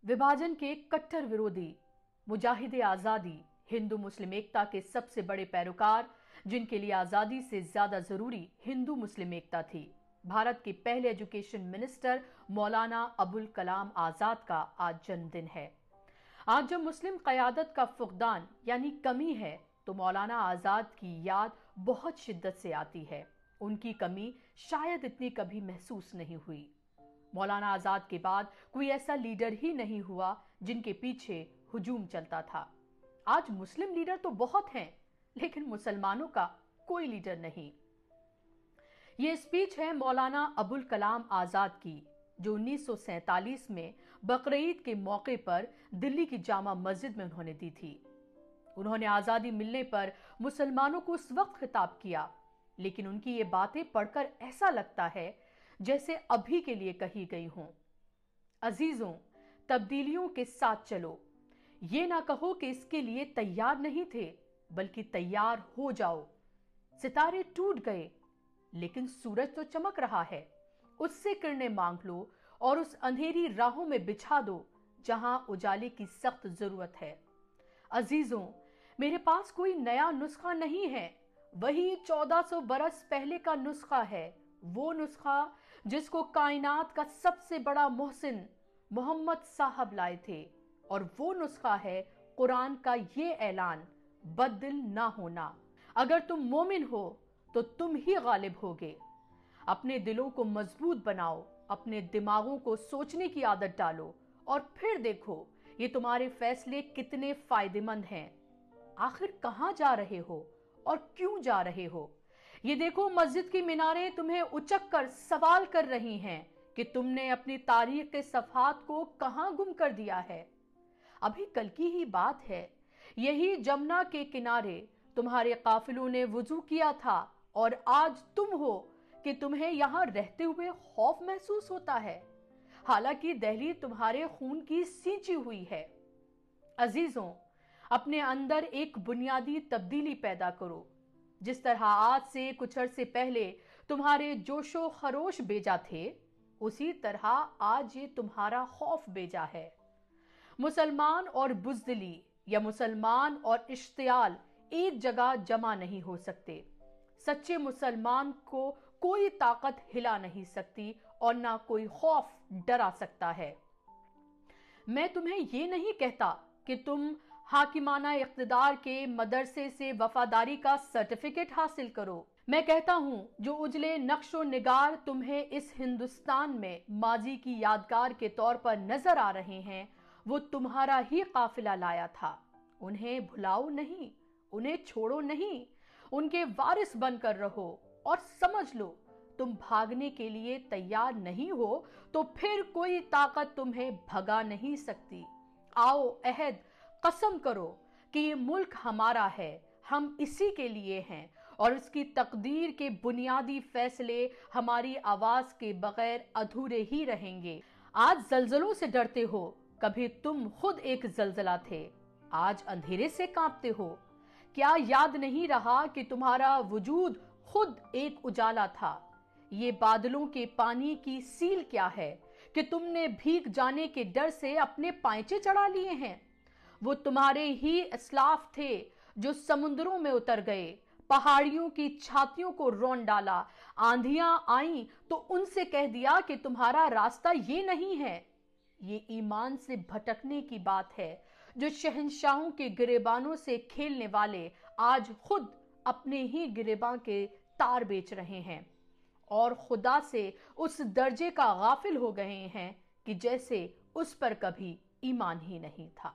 विभाजन के कट्टर विरोधी, मुजाहिदे आजादी, हिंदू मुस्लिम एकता के सबसे बड़े पैरोकार, जिनके लिए आजादी से ज्यादा जरूरी हिंदू मुस्लिम एकता थी। भारत के पहले एजुकेशन मिनिस्टर मौलाना अबुल कलाम आजाद का आज जन्मदिन है। आज जब मुस्लिम क़यादत का फुक़दान यानी कमी है, तो मौलाना आजाद की याद बहुत शिद्दत से आती है। उनकी कमी शायद इतनी कभी महसूस नहीं हुई। मौलाना आजाद के बाद कोई ऐसा लीडर ही नहीं हुआ जिनके पीछे हुजूम चलता था। आज मुस्लिम लीडर तो बहुत हैं, लेकिन मुसलमानों का कोई लीडर नहीं। यह स्पीच है मौलाना अबुल कलाम आजाद की, जो 1947 में बकरीद के मौके पर दिल्ली की जामा मस्जिद में उन्होंने दी थी। उन्होंने आजादी मिलने पर मुसलमानों को उस वक्त खिताब किया, लेकिन उनकी ये बातें पढ़कर ऐसा लगता है जैसे अभी के लिए कही गई हों। अजीजों, तब्दीलियों के साथ चलो। ये ना कहो कि इसके लिए तैयार नहीं थे, बल्कि तैयार हो जाओ। सितारे टूट गए, लेकिन सूरज तो चमक रहा है। उससे किरणें मांग लो और उस अंधेरी राहों में बिछा दो जहां उजाले की सख्त जरूरत है। अजीजों, मेरे पास कोई नया नुस्खा नहीं है, वही 1400 बरस पहले का नुस्खा है। वो नुस्खा जिसको कायनात का सबसे बड़ा मोहसिन मोहम्मद साहब लाए थे, और वो नुस्खा है कुरान का ये ऐलान, बददिल ना होना। अगर तुम मोमिन हो तो तुम ही गालिब होगे। अपने दिलों को मजबूत बनाओ, अपने दिमागों को सोचने की आदत डालो, और फिर देखो ये तुम्हारे फैसले कितने फायदेमंद हैं। आखिर कहां जा रहे हो और क्यों जा रहे हो? ये देखो, मस्जिद की मीनारें तुम्हें उचक कर सवाल कर रही हैं कि तुमने अपनी तारीख के सफात को कहां गुम कर दिया है। अभी कल की ही बात है, यही जमुना के किनारे तुम्हारे काफिलों ने वुजू किया था, और आज तुम हो कि तुम्हें यहां रहते हुए खौफ महसूस होता है, हालांकि दिल्ली तुम्हारे खून की सींची हुई है। अजीजों, अपने अंदर एक बुनियादी तब्दीली पैदा करो। जिस तरह आज से कुछ अरसे पहले तुम्हारे जोशो खरोश बेजा थे, उसी तरह आज ये तुम्हारा खौफ बेजा है। मुसलमान और बुज़दिली या मुसलमान और इश्तियाल एक जगह जमा नहीं हो सकते। सच्चे मुसलमान को कोई ताकत हिला नहीं सकती, और ना कोई खौफ डरा सकता है। मैं तुम्हें ये नहीं कहता कि तुम हाकिमाना इख्तिदार के मदरसे से वफादारी का सर्टिफिकेट हासिल करो। मैं कहता हूं, जो उजले नक्शो निगार तुम्हें इस हिंदुस्तान में माजी की यादगार के तौर पर नजर आ रहे हैं, वो तुम्हारा ही काफिला लाया था। उन्हें भुलाओ नहीं, उन्हें छोड़ो नहीं, उनके वारिस बनकर रहो। और समझ लो, तुम भागने के लिए तैयार नहीं हो तो फिर कोई ताकत तुम्हें भगा नहीं सकती। आओ, अहद कसम करो कि ये मुल्क हमारा है, हम इसी के लिए हैं, और इसकी तकदीर के बुनियादी फैसले हमारी आवाज के बगैर अधूरे ही रहेंगे। आज जल्जलों से डरते हो, कभी तुम खुद एक जल्जला थे। आज अंधेरे से कांपते हो। क्या याद नहीं रहा कि तुम्हारा वजूद खुद एक उजाला था? ये बादलों के पानी की सील क्या है कि तुमने भीग जाने के डर से अपने पांचे चढ़ा लिए हैं? वो तुम्हारे ही अस्लाफ थे जो समुद्रों में उतर गए, पहाड़ियों की छातियों को रौंद डाला, आंधियां आईं तो उनसे कह दिया कि तुम्हारा रास्ता ये नहीं है। ये ईमान से भटकने की बात है, जो शहंशाहों के गिरेबानों से खेलने वाले आज खुद अपने ही गिरेबान के तार बेच रहे हैं, और खुदा से उस दर्जे का गाफिल हो गए हैं कि जैसे उस पर कभी ईमान ही नहीं था।